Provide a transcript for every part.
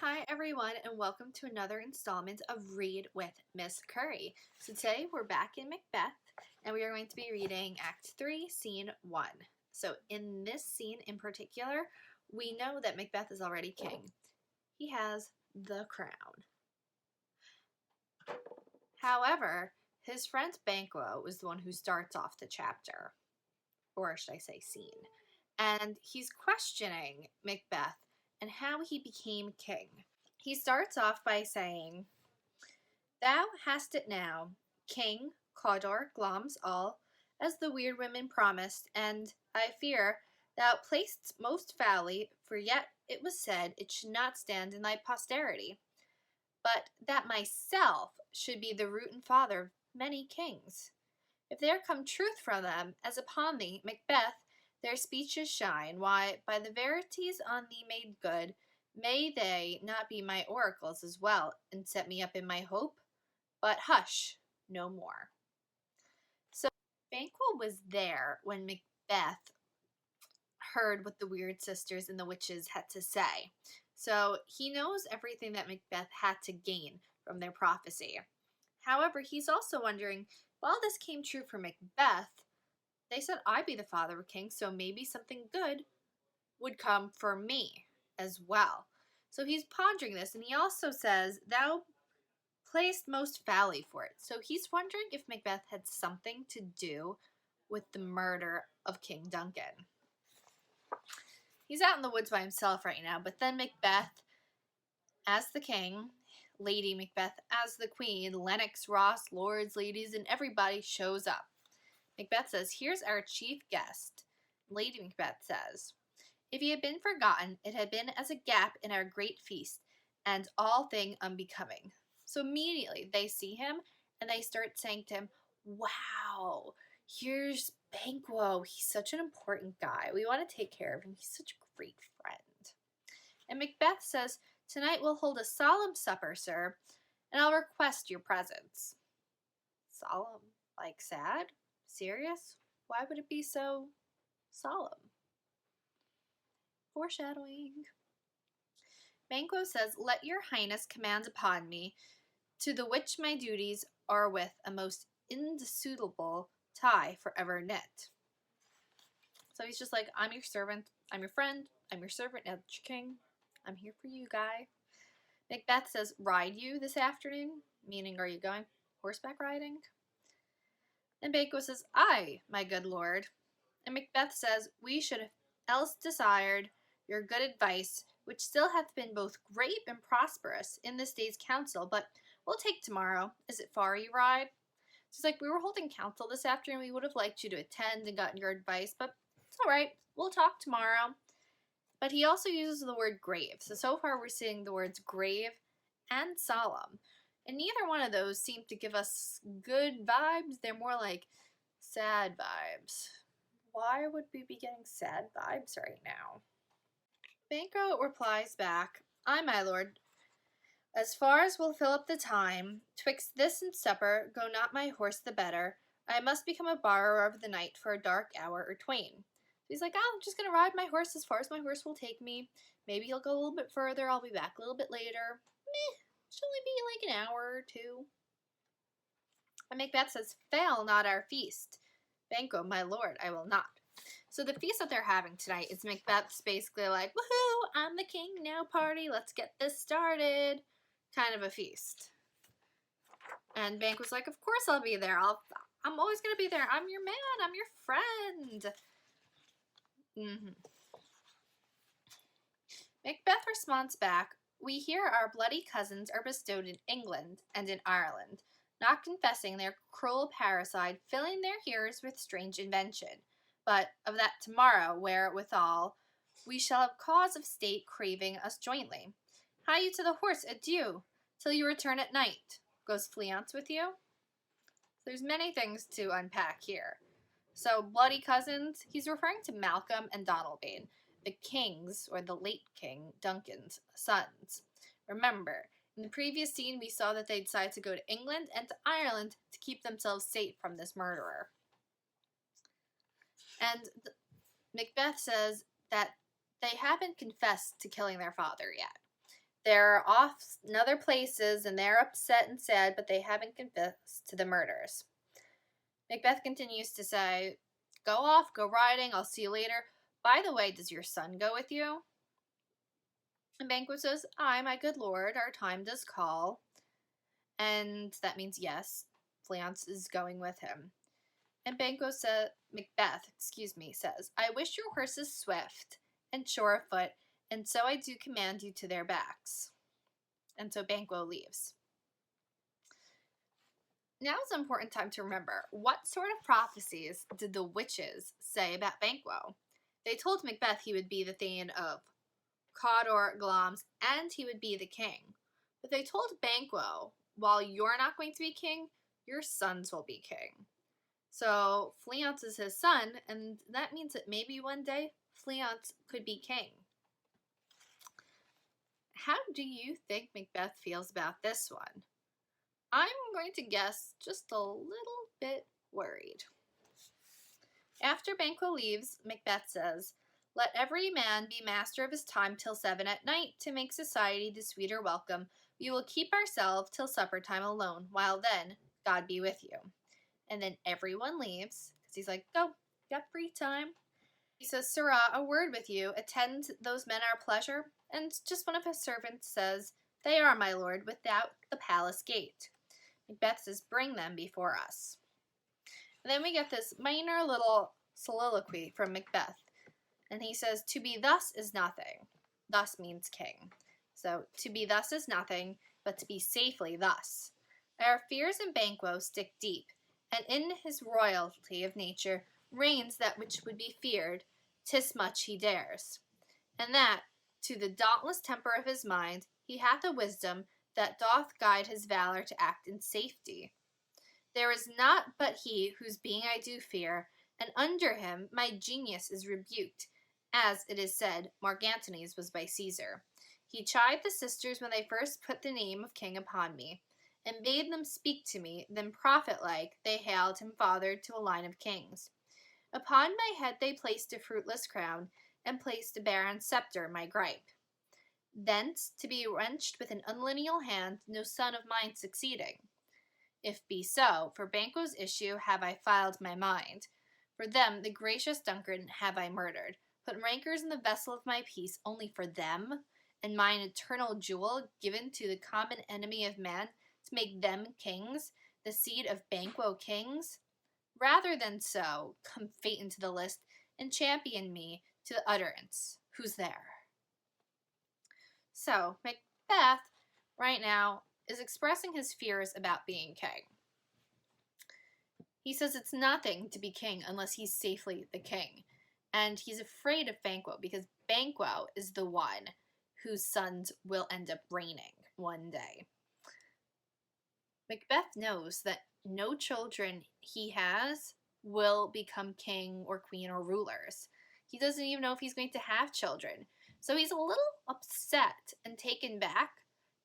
Hi everyone and welcome to another installment of Read with Miss Curry. So today we're back in Macbeth and we are going to be reading Act 3, Scene 1. So in this scene in particular, we know that Macbeth is already king. He has the crown. However, his friend Banquo is the one who starts off the chapter, or should I say scene, and he's questioning Macbeth and how he became king. He starts off by saying, "Thou hast it now, King, Cawdor, Glamis all, as the weird women promised, and, I fear, thou play'st most foully, for yet it was said it should not stand in thy posterity, but that myself should be the root and father of many kings. If there come truth from them, as upon thee, Macbeth, their speeches shine, why, by the verities on thee made good, may they not be my oracles as well, and set me up in my hope? But hush, no more." So Banquo was there when Macbeth heard what the Weird Sisters and the witches had to say. So he knows everything that Macbeth had to gain from their prophecy. However, he's also wondering, while this came true for Macbeth, they said I'd be the father of kings, so maybe something good would come for me as well. So he's pondering this, and he also says, "Thou placed most foully for it." So he's wondering if Macbeth had something to do with the murder of King Duncan. He's out in the woods by himself right now, but then Macbeth as the king, Lady Macbeth as the queen, Lennox, Ross, lords, ladies, and everybody shows up. Macbeth says, "Here's our chief guest." Lady Macbeth says, "If he had been forgotten, it had been as a gap in our great feast, and all thing unbecoming." So immediately they see him, and they start saying to him, "Wow, here's Banquo. He's such an important guy. We want to take care of him. He's such a great friend." And Macbeth says, "Tonight we'll hold a solemn supper, sir, and I'll request your presence." Solemn? Like sad? Serious? Why would it be so solemn? Foreshadowing. Banquo says, "Let your highness command upon me, to the which my duties are with a most indissoluble tie forever knit." So he's just like, "I'm your servant, I'm your friend, I'm your servant, now that you're king, I'm here for you, guy." Macbeth says, "Ride you this afternoon?" Meaning, are you going horseback riding? And Banquo says, "Aye, my good lord." And Macbeth says, "We should have else desired your good advice, which still hath been both great and prosperous in this day's council, but we'll take tomorrow. Is it far you ride?" So it's like, "We were holding council this afternoon. We would have liked you to attend and gotten your advice, but it's all right. We'll talk tomorrow." But he also uses the word grave. So far we're seeing the words grave and solemn. And neither one of those seem to give us good vibes. They're more like sad vibes. Why would we be getting sad vibes right now? Banquo replies back, "Aye, my lord, as far as will fill up the time, twixt this and supper, go not my horse the better. I must become a borrower of the night for a dark hour or twain." So he's like, "I'm just going to ride my horse as far as my horse will take me. Maybe he'll go a little bit further. I'll be back a little bit later. Should only be like an hour or two." And Macbeth says, "Fail not our feast." Banquo, "My lord, I will not." So the feast that they're having tonight is Macbeth's basically like, "Woohoo, I'm the king now party, let's get this started," kind of a feast. And Banquo's like, "Of course I'll be there. I'm always going to be there. I'm your man. I'm your friend." Macbeth responds back, "We hear our bloody cousins are bestowed in England and in Ireland, not confessing their cruel parricide, filling their hearers with strange invention. But of that tomorrow, wherewithal we shall have cause of state craving us jointly. Hie you to the horse, adieu, till you return at night. Goes Fleance with you?" There's many things to unpack here. So, bloody cousins, he's referring to Malcolm and Donalbain, the king's, or the late king, Duncan's sons. Remember, in the previous scene, we saw that they decided to go to England and to Ireland to keep themselves safe from this murderer. And Macbeth says that they haven't confessed to killing their father yet. They're off in other places and they're upset and sad, but they haven't confessed to the murders. Macbeth continues to say, "Go off, go riding, I'll see you later. By the way, does your son go with you?" And Banquo says, "Aye, my good lord, our time does call." And that means yes, Fleance is going with him. And Macbeth, says, "I wish your horses swift and sure of foot, and so I do command you to their backs." And so Banquo leaves. Now is an important time to remember, what sort of prophecies did the witches say about Banquo? They told Macbeth he would be the Thane of Cawdor Glamis, and he would be the king. But they told Banquo, while you're not going to be king, your sons will be king. So Fleance is his son, and that means that maybe one day Fleance could be king. How do you think Macbeth feels about this one? I'm going to guess just a little bit worried. After Banquo leaves, Macbeth says, "Let every man be master of his time till 7 at night, to make society the sweeter welcome. We will keep ourselves till supper time alone. While then, God be with you." And then everyone leaves, because he's like, "Go, got free time." He says, "Sirrah, a word with you. Attend those men our pleasure." And just one of his servants says, "They are, my lord, without the palace gate." Macbeth says, "Bring them before us." And then we get this minor little soliloquy from Macbeth. And he says, "To be thus is nothing." Thus means king. So, to be thus is nothing, but to be safely thus. Our fears in Banquo stick deep, and in his royalty of nature reigns that which would be feared, 'tis much he dares. And that, to the dauntless temper of his mind, he hath a wisdom that doth guide his valor to act in safety. There is not but he whose being I do fear, and under him my genius is rebuked, as it is said, Mark Antony's was by Caesar. He chid the sisters when they first put the name of king upon me, and bade them speak to me, then prophet-like they hailed him father to a line of kings. Upon my head they placed a fruitless crown, and placed a barren sceptre, my gripe. Thence, to be wrenched with an unlineal hand, no son of mine succeeding. If be so, for Banquo's issue have I filed my mind. For them, the gracious Duncan, have I murdered, put rancors in the vessel of my peace only for them, and mine eternal jewel given to the common enemy of man, to make them kings, the seed of Banquo kings. Rather than so, come fate into the list, and champion me to the utterance. Who's there? So, Macbeth, right now, is expressing his fears about being king. He says it's nothing to be king unless he's safely the king. And he's afraid of Banquo because Banquo is the one whose sons will end up reigning one day. Macbeth knows that no children he has will become king or queen or rulers. He doesn't even know if he's going to have children. So he's a little upset and taken back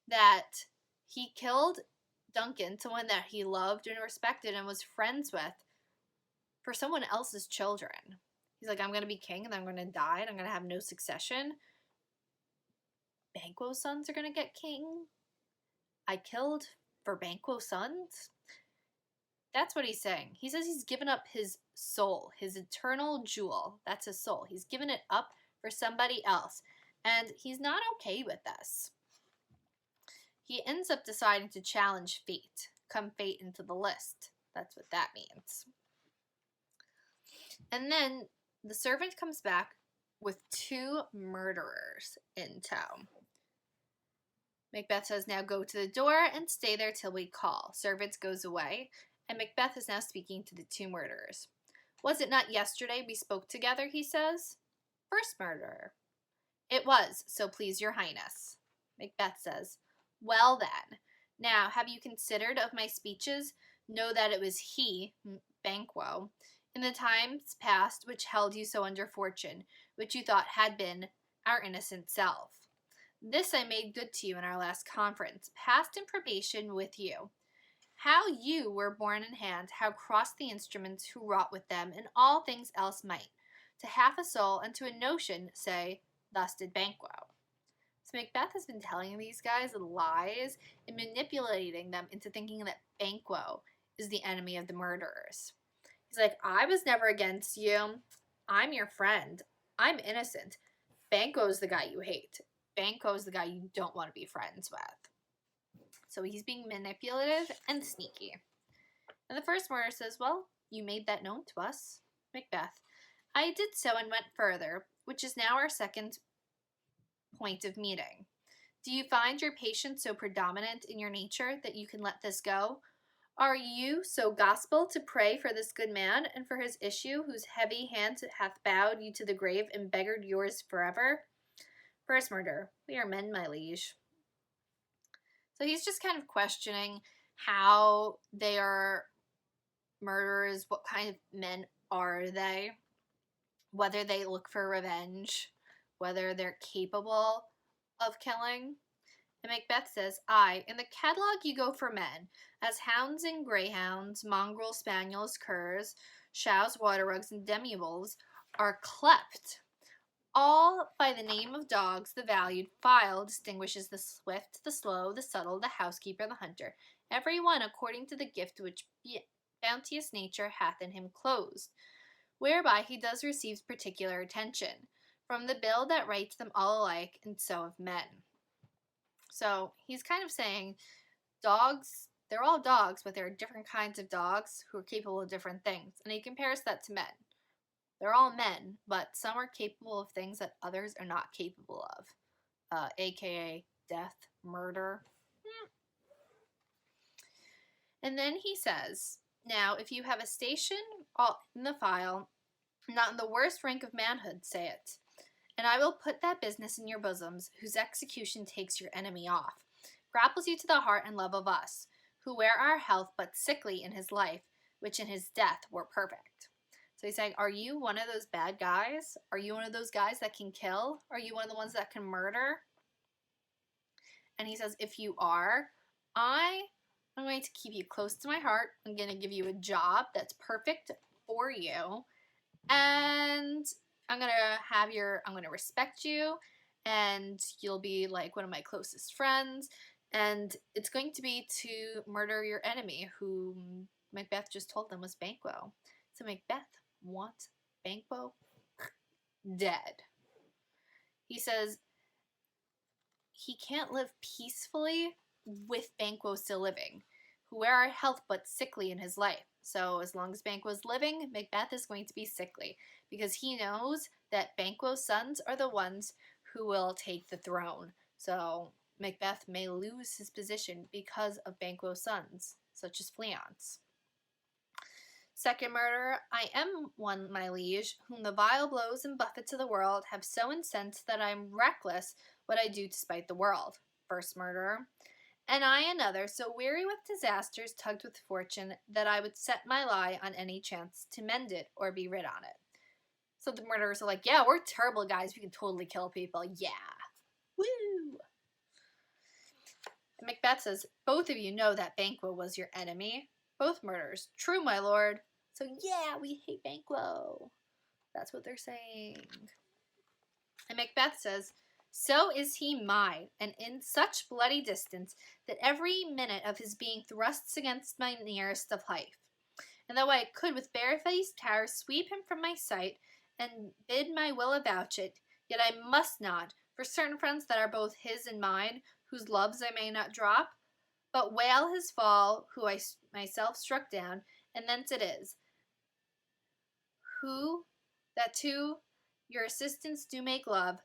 that he killed Duncan, someone that he loved and respected and was friends with, for someone else's children. He's like, I'm going to be king and I'm going to die and I'm going to have no succession. Banquo's sons are going to get king. I killed for Banquo's sons? That's what he's saying. He says he's given up his soul, his eternal jewel. That's his soul. He's given it up for somebody else. And he's not okay with this. He ends up deciding to challenge fate. Come fate into the list. That's what that means. And then the servant comes back with 2 murderers in tow. Macbeth says, "Now go to the door and stay there till we call." Servant goes away, and Macbeth is now speaking to the 2 murderers. "Was it not yesterday we spoke together?" he says. First murderer. "It was, so please your highness." Macbeth says, "Well then, now have you considered of my speeches? Know that it was he, Banquo, in the times past which held you so under fortune, which you thought had been our innocent self. This I made good to you in our last conference, passed in probation with you. How you were borne in hand, how crossed the instruments who wrought with them, and all things else might, to half a soul and to a notion, say, thus did Banquo." So Macbeth has been telling these guys lies and manipulating them into thinking that Banquo is the enemy of the murderers. He's like, I was never against you. I'm your friend. I'm innocent. Banquo's the guy you hate. Banquo's the guy you don't want to be friends with. So he's being manipulative and sneaky. And the first murderer says, well, you made that known to us, Macbeth. I did so and went further, which is now our second point of meeting. Do you find your patience so predominant in your nature that you can let this go? Are you so gospel to pray for this good man and for his issue, whose heavy hand hath bowed you to the grave and beggared yours forever? First murderer, we are men, my liege. So he's just kind of questioning how they are murderers, what kind of men are they, whether they look for revenge, whether they're capable of killing. And Macbeth says, aye, in the catalogue you go for men, as hounds and greyhounds, mongrel spaniels, curs, chows, waterrugs, and demi-wolves are clept. All by the name of dogs, the valued file distinguishes the swift, the slow, the subtle, the housekeeper, the hunter, every one according to the gift which bounteous nature hath in him closed, whereby he does receive particular attention, from the bill that writes them all alike, and so of men. So he's kind of saying dogs, they're all dogs, but there are different kinds of dogs who are capable of different things. And he compares that to men. They're all men, but some are capable of things that others are not capable of, aka death, murder. And then he says, now, if you have a station in the file, not in the worst rank of manhood, say it. And I will put that business in your bosoms, whose execution takes your enemy off, grapples you to the heart and love of us, who wear our health but sickly in his life, which in his death were perfect. So he's saying, are you one of those bad guys? Are you one of those guys that can kill? Are you one of the ones that can murder? And he says, if you are, I'm going to keep you close to my heart. I'm going to give you a job that's perfect for you. And I'm going to respect you, and you'll be like one of my closest friends, and it's going to be to murder your enemy, who Macbeth just told them was Banquo. So Macbeth wants Banquo dead. He says he can't live peacefully with Banquo still living, who wear our health but sickly in his life. So as long as Banquo's living, Macbeth is going to be sickly, because he knows that Banquo's sons are the ones who will take the throne. So Macbeth may lose his position because of Banquo's sons, such as Fleance. Second murderer, I am one, my liege, whom the vile blows and buffets of the world have so incensed that I am reckless what I do to spite the world. First murderer, and I another, so weary with disasters, tugged with fortune, that I would set my lie on any chance to mend it or be rid on it. So the murderers are like, yeah, we're terrible guys, we can totally kill people, yeah. Woo! And Macbeth says, both of you know that Banquo was your enemy. Both murderers. True, my lord. So yeah, we hate Banquo. That's what they're saying. And Macbeth says, so is he mine, and in such bloody distance that every minute of his being thrusts against my nearest of life. And though I could with barefaced terror sweep him from my sight, and bid my will avouch it, yet I must not, for certain friends that are both his and mine, whose loves I may not drop, but wail his fall, who I myself struck down, and thence it is, who that to your assistance do make love,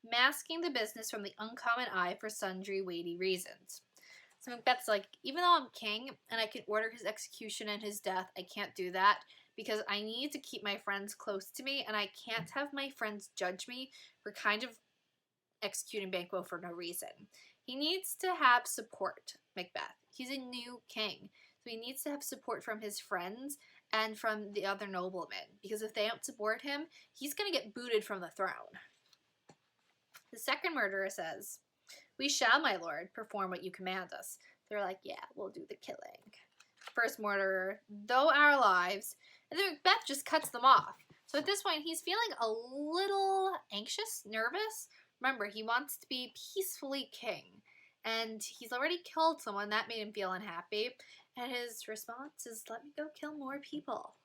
masking the business from the uncommon eye for sundry weighty reasons. So Macbeth's like, even though I'm king and I can order his execution and his death, I can't do that because I need to keep my friends close to me, and I can't have my friends judge me for kind of executing Banquo for no reason. He needs to have support, Macbeth. He's a new king, so he needs to have support from his friends and from the other noblemen, because if they don't support him, he's going to get booted from the throne. The second murderer says, we shall, my lord, perform what you command us. They're like, yeah, we'll do the killing. First murderer, though our lives, and then Macbeth just cuts them off. So at this point, he's feeling a little anxious, nervous Remember, he wants to be peacefully king, and he's already killed someone. That made him feel unhappy, and his response is, let me go kill more people.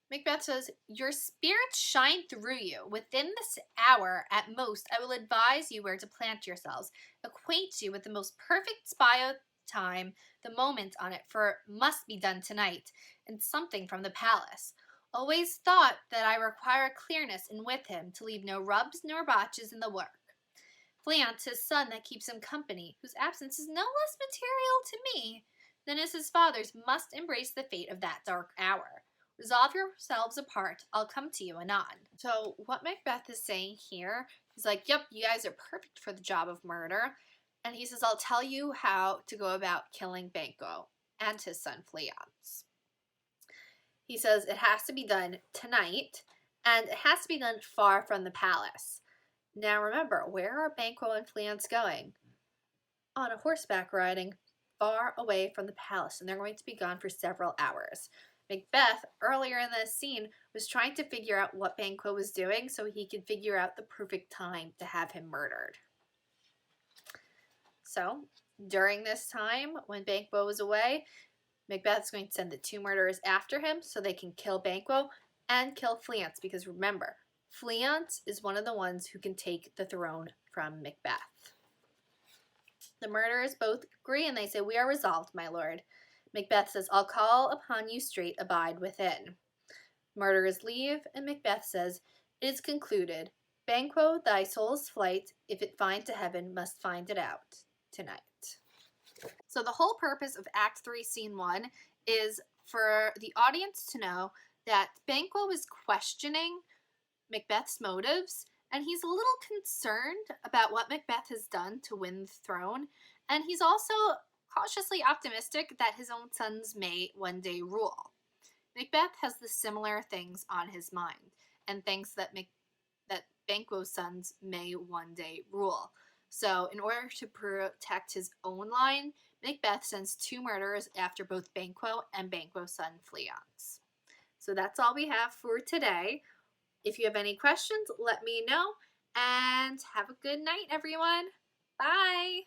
Macbeth says, your spirits shine through you. Within this hour, at most, I will advise you where to plant yourselves, acquaint you with the most perfect spy time, the moment on it, for it must be done tonight, and something from the palace. Always thought that I require clearness, and with him, to leave no rubs nor botches in the work. Fleance, his son that keeps him company, whose absence is no less material to me than is his father's, must embrace the fate of that dark hour. Resolve yourselves apart. I'll come to you anon. So what Macbeth is saying here is like, yep, you guys are perfect for the job of murder. And he says, I'll tell you how to go about killing Banquo and his son Fleance. He says it has to be done tonight, and it has to be done far from the palace. Now remember, where are Banquo and Fleance going? On a horseback riding far away from the palace, and they're going to be gone for several hours. Macbeth, earlier in this scene, was trying to figure out what Banquo was doing so he could figure out the perfect time to have him murdered. So, during this time, when Banquo was away, Macbeth's going to send the two murderers after him so they can kill Banquo and kill Fleance, because remember, Fleance is one of the ones who can take the throne from Macbeth. The murderers both agree and they say, we are resolved, my lord. Macbeth says, I'll call upon you straight, abide within. Murderers leave, and Macbeth says, it is concluded. Banquo, thy soul's flight, if it find to heaven, must find it out tonight. So the whole purpose of Act 3, Scene 1 is for the audience to know that Banquo is questioning Macbeth's motives, and he's a little concerned about what Macbeth has done to win the throne, and he's also cautiously optimistic that his own sons may one day rule. Macbeth has the similar things on his mind, and thinks that Banquo's sons may one day rule. So, in order to protect his own line, Macbeth sends two murderers after both Banquo and Banquo's son Fleance. So that's all we have for today. If you have any questions, let me know, and have a good night, everyone. Bye!